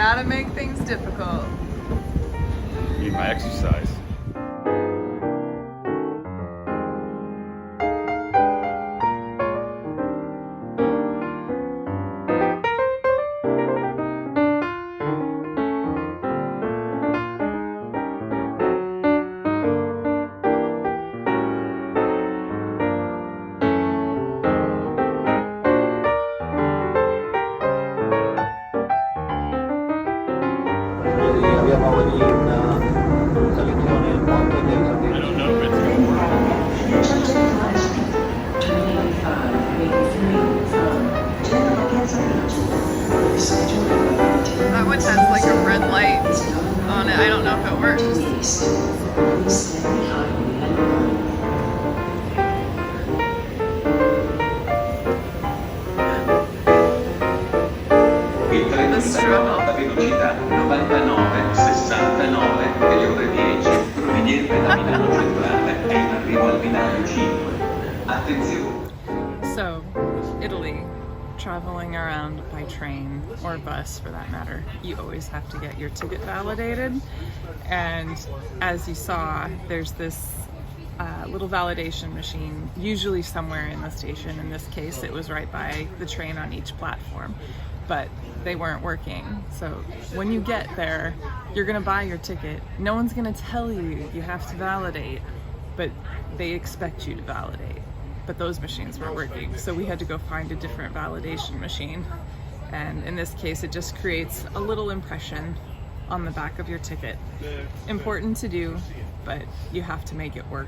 gotta make things difficult. Need my exercise. Abbiamo lì una selezione del mondo e deve sapere. I don't know if it's gonna That one has like a red light on it. I don't know if it works. Il treno The struggle. a velocità 99-69 delle ore 10 proveniente da Milano Centrale è in arrivo al binario 5. Attenzione! So, Italy, traveling around by train or bus for that matter, you always have to get your ticket validated. And as you saw, there's this little validation machine, usually somewhere in the station. In this case, it was right by the train on each platform, but they weren't working. So when you get there, you're gonna buy your ticket. No one's gonna tell you you have to validate, but they expect you to validate. But those machines weren't working, so we had to go find a different validation machine. And in this case, it just creates a little impression on the back of your ticket. Important to do, but you have to make it work.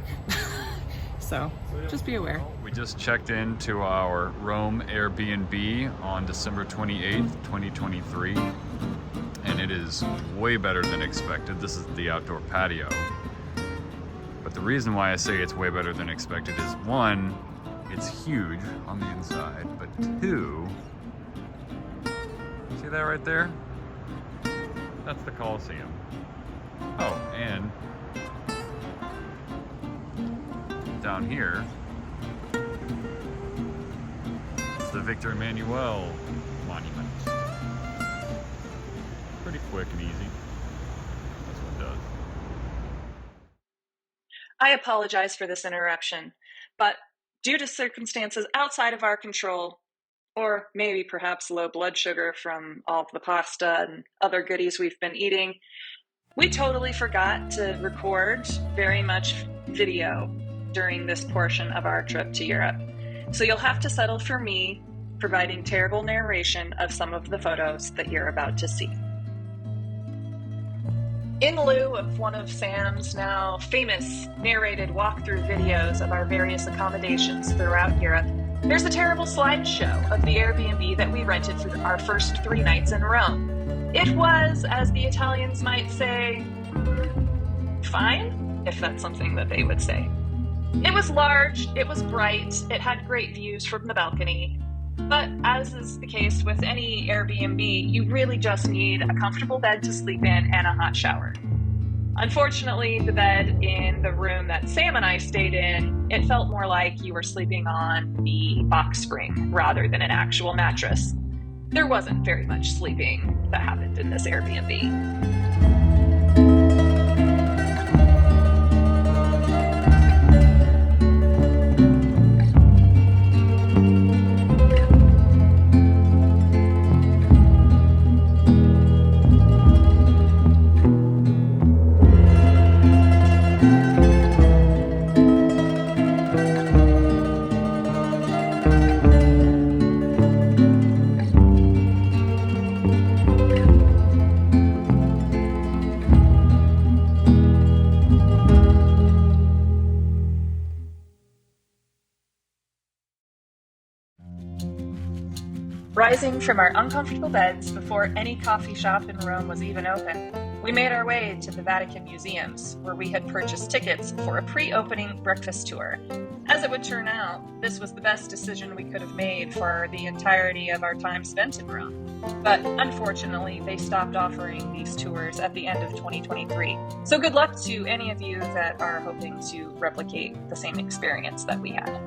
So just be aware. We just checked into our Rome Airbnb on December 28th, 2023, and it is way better than expected. This is the outdoor patio. But the reason why I say it's way better than expected is, one, it's huge on the inside, but two, see that right there? That's the Colosseum. Oh, and down here, it's the Victor Emmanuel monument. Pretty quick and easy. That's what it does. I apologize for this interruption, but due to circumstances outside of our control, or maybe perhaps low blood sugar from all of the pasta and other goodies we've been eating, we totally forgot to record very much video during this portion of our trip to Europe. So you'll have to settle for me providing terrible narration of some of the photos that you're about to see. In lieu of one of Sam's now famous narrated walkthrough videos of our various accommodations throughout Europe, there's a terrible slideshow of the Airbnb that we rented for our first 3 nights in Rome. It was, as the Italians might say, fine, if that's something that they would say. It was large, it was bright, it had great views from the balcony, but as is the case with any Airbnb, you really just need a comfortable bed to sleep in and a hot shower. Unfortunately, the bed in the room that Sam and I stayed in, it felt more like you were sleeping on the box spring rather than an actual mattress. There wasn't very much sleeping that happened in this Airbnb. Rising from our uncomfortable beds before any coffee shop in Rome was even open, we made our way to the Vatican museums, where we had purchased tickets for a pre-opening breakfast tour. As it would turn out, this was the best decision we could have made for the entirety of our time spent in Rome. But unfortunately, they stopped offering these tours at the end of 2023. So good luck to any of you that are hoping to replicate the same experience that we had.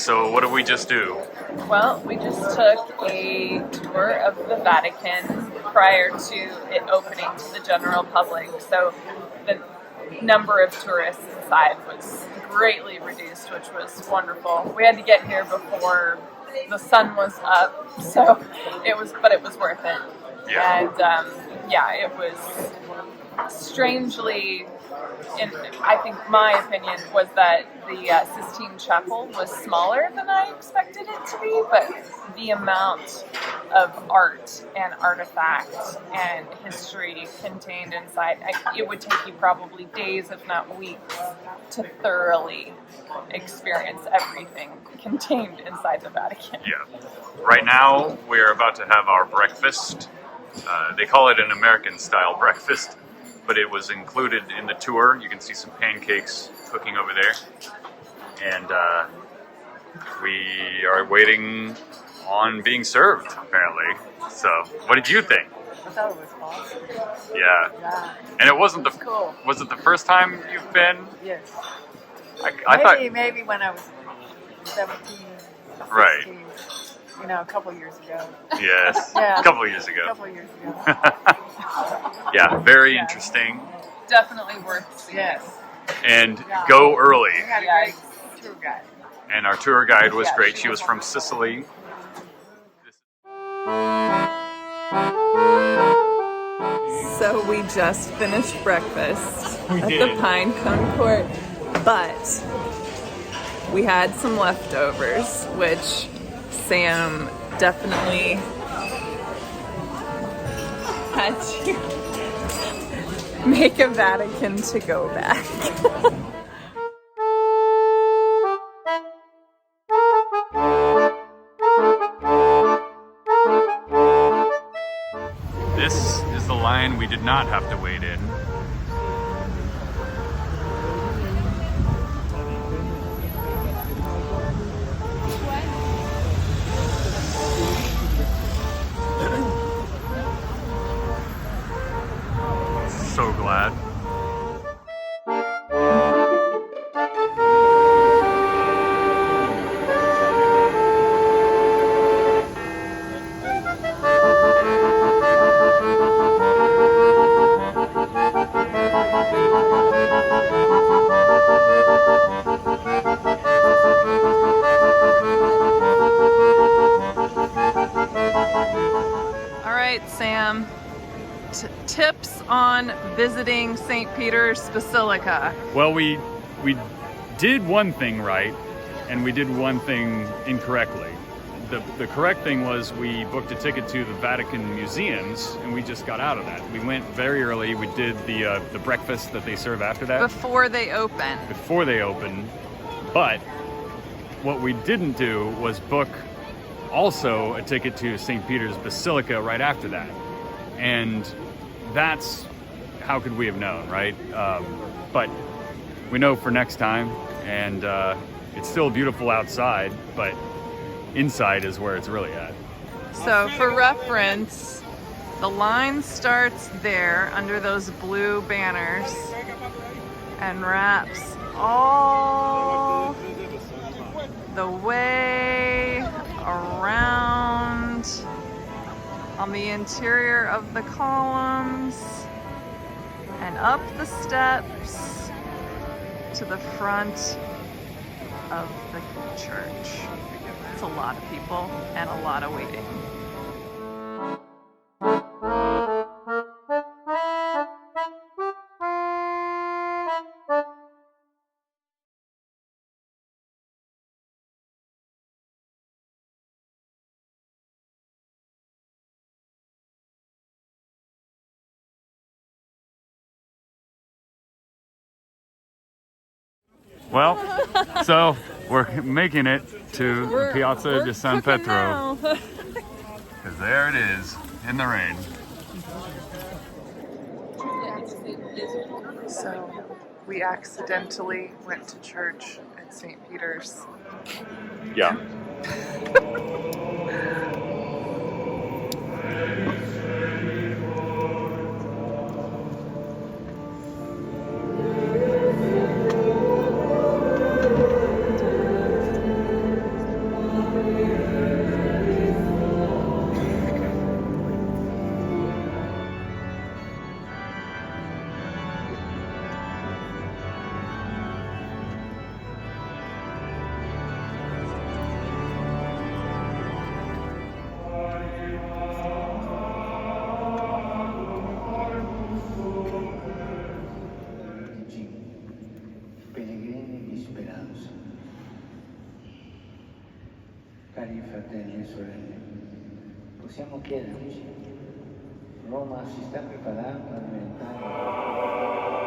so what did we just do? Well, we just took a tour of the Vatican prior to it opening to the general public. So the number of tourists inside was greatly reduced, which was wonderful. We had to get here before the sun was up, so it was worth it. Yeah. And it was strangely, I think my opinion was that the Sistine Chapel was smaller than I expected it to be, but the amount of art and artifacts and history contained inside, it would take you probably days, if not weeks, to thoroughly experience everything contained inside the Vatican. Yeah. Right now, we're about to have our breakfast. They call it an American-style breakfast, but it was included in the tour. You can see some pancakes cooking over there. And we are waiting on being served, apparently. So, what did you think? I thought it was awesome. Yeah. And it wasn't Cool. Was it the first time you've been? Yes. I thought. Maybe when I was 17, 16, Right. You know, a couple years ago. Yes. Yeah. A couple of years ago. A couple years ago. Yeah, very interesting. Definitely worth seeing. Yes. And go early. We had a Yes. great tour guide. And our tour guide was Yeah, great. she She was was from Sicily. So we just finished breakfast at the Pine Cone Court, but we had some leftovers, which Sam definitely had to make a Vatican to go back. This is the line we did not have to wait in. So glad. All right, Sam. Tips on visiting St. Peter's Basilica. Well, we did one thing right, and we did one thing incorrectly. The correct thing was we booked a ticket to the Vatican museums, and we just got out of that. We went very early. We did the breakfast that they serve after that. Before they open. Before they open. But what we didn't do was book also a ticket to St. Peter's Basilica right after that. And that's, how could we have known, right? But we know for next time, and it's still beautiful outside, but inside is where it's really at. So for reference, the line starts there under those blue banners and wraps all the way around on the interior of the columns and up the steps to the front of the church. It's a lot of people and a lot of waiting. Well, so we're making it to the Piazza di San Pietro. Because there it is, in the rain. So we accidentally went to church at St. Peter's. Yeah. parte del Risorgimento. Possiamo chiederci, Roma si sta preparando a diventare